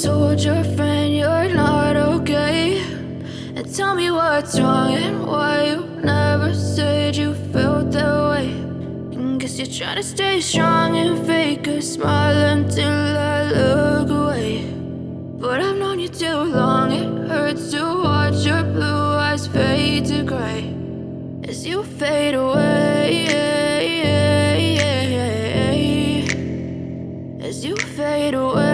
told your friend you're not okay, and tell me what's wrong and why you never said you felt that way. And guess you're trying to stay strong and fake a smile until I look away. But I've known you too long, it hurts to watch your blue eyes fade to gray as you fade away, as you fade away.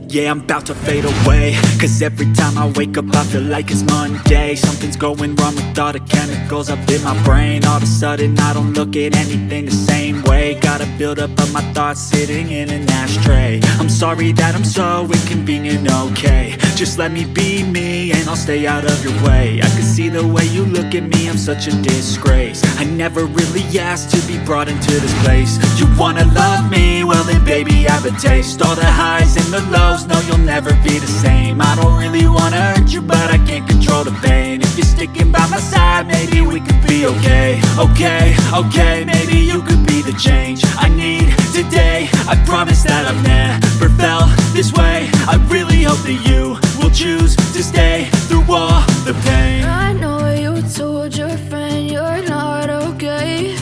Yeah, I'm about to fade away, cause every time I wake up I feel like it's Monday. Something's going wrong with all the chemicals up in my brain. All of a sudden I don't look at anything the same way. Gotta build up of my thoughts sitting in an ashtray. I'm sorry that I'm so inconvenient, okay. Just let me be me and I'll stay out of your way. I can see the way you look at me, I'm such a disgrace. I never really asked to be brought into this place. You wanna love me? Well then baby have a taste. All the highs and the lows, no you'll never be the same. I don't really wanna hurt you but I can't control the pain. If you're sticking by my side maybe we could be okay. Okay, maybe you could be the change I need today. I promise that I've never felt this way. I really hope that you will choose to stay through all the pain. I know you told your friend you're not okay,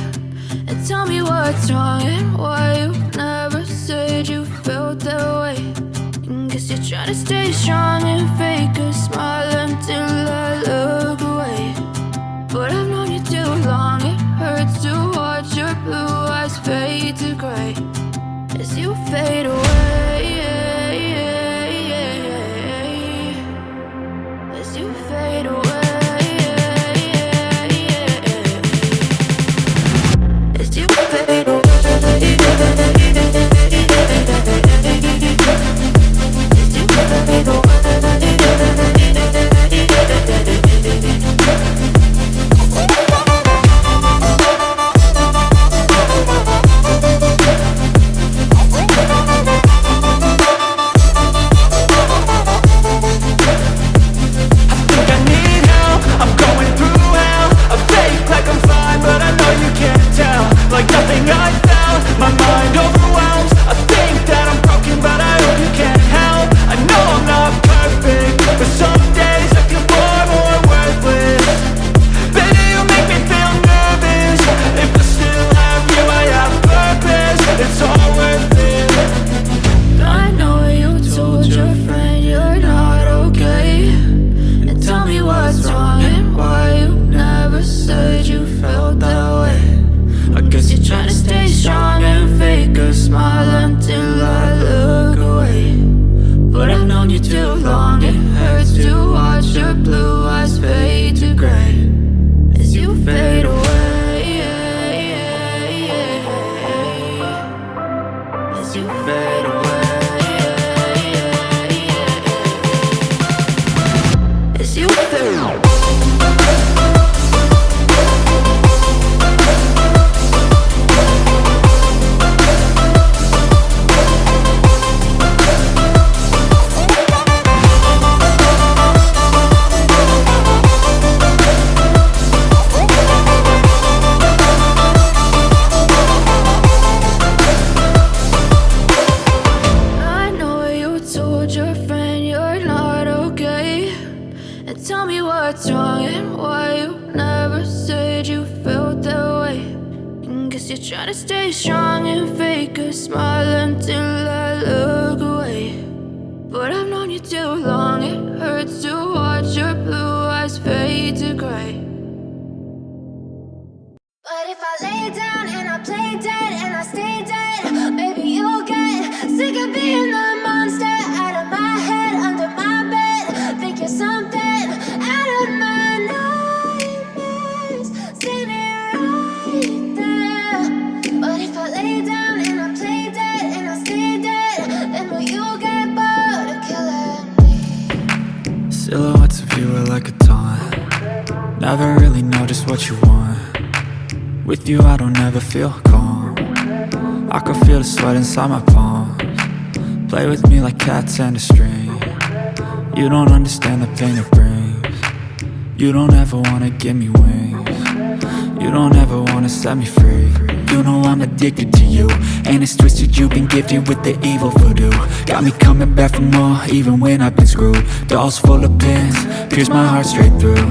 and tell me what's wrong and why you never said you felt that way. And guess you're trying to stay strong and fake a smile until I look away. But I've known you too long, it hurts to watch your blue eyes fade to gray as you fade away, as you fade away, as you fade away. Try to stay strong and fake a smile until I look away. But I've known you too long, it hurts to watch your blue eyes fade to gray. But if I lay down and I play dead and I stay dead, maybe you'll get sick of being the monster out of my head, under my bed. Think you're something out of my nightmares. See me right there. But if I lay down and I play dead and I stay dead, then will you get bored of killing me? Silhouettes of you are like a taunt. Never really know just what you want. With you I don't ever feel calm. I can feel the sweat inside my palms. Play with me like cats and a string. You don't understand the pain it brings. You don't ever wanna give me wings. You don't ever wanna set me free. You know I'm addicted to you, and it's twisted, you've been gifted with the evil voodoo. Got me coming back for more, even when I've been screwed. Dolls full of pins, pierce my heart straight through.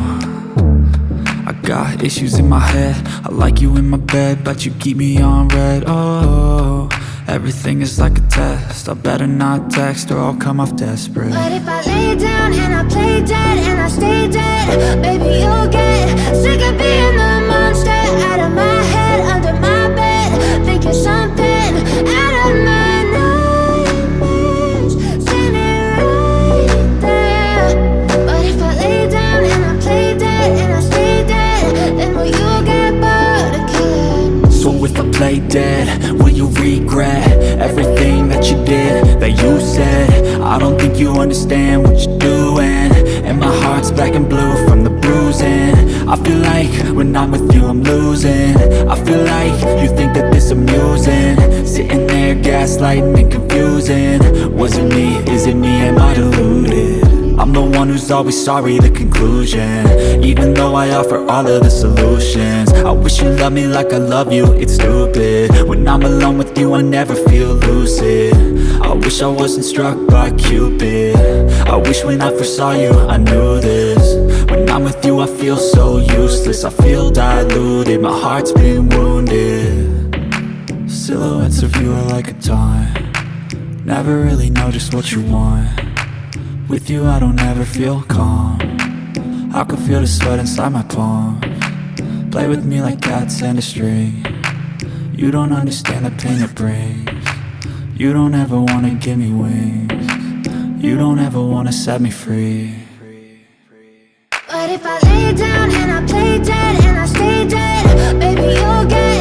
I got issues in my head, I like you in my bed, but you keep me on red. Oh, everything is like a test, I better not text or I'll come off desperate. But if I lay down and I play dead and I stay dead, baby, you'll get sick of being the monster out of my head, under my bed. Think you're something out of my nightmares, standing right there. But if I lay down and I play dead and I stay dead, then will you get bored of killing? So if I play dead, will you regret everything that you did, that you said? I don't think you understand what you're doing, and my heart's black and blue from the bruising. I feel like when I'm with you I'm losing. I feel like you think that this amusing, sitting there gaslighting and confusing. Was it me? Is it me? Am I deluded? I'm the one who's always sorry, the conclusion, even though I offer all of the solutions. I wish you loved me like I love you, it's stupid. When I'm alone with you I never feel lucid. I wish I wasn't struck by Cupid. I wish when I first saw you I knew this. When I'm with you I feel so useless, I feel diluted, my heart's been wounded. Silhouettes of you are like a taunt, never really know just what you want. With you I don't ever feel calm, I can feel the sweat inside my palm. Play with me like cats and a string, you don't understand the pain it brings. You don't ever wanna give me wings, you don't ever wanna set me free. But if I lay down and I play dead and I stay dead, baby, you'll get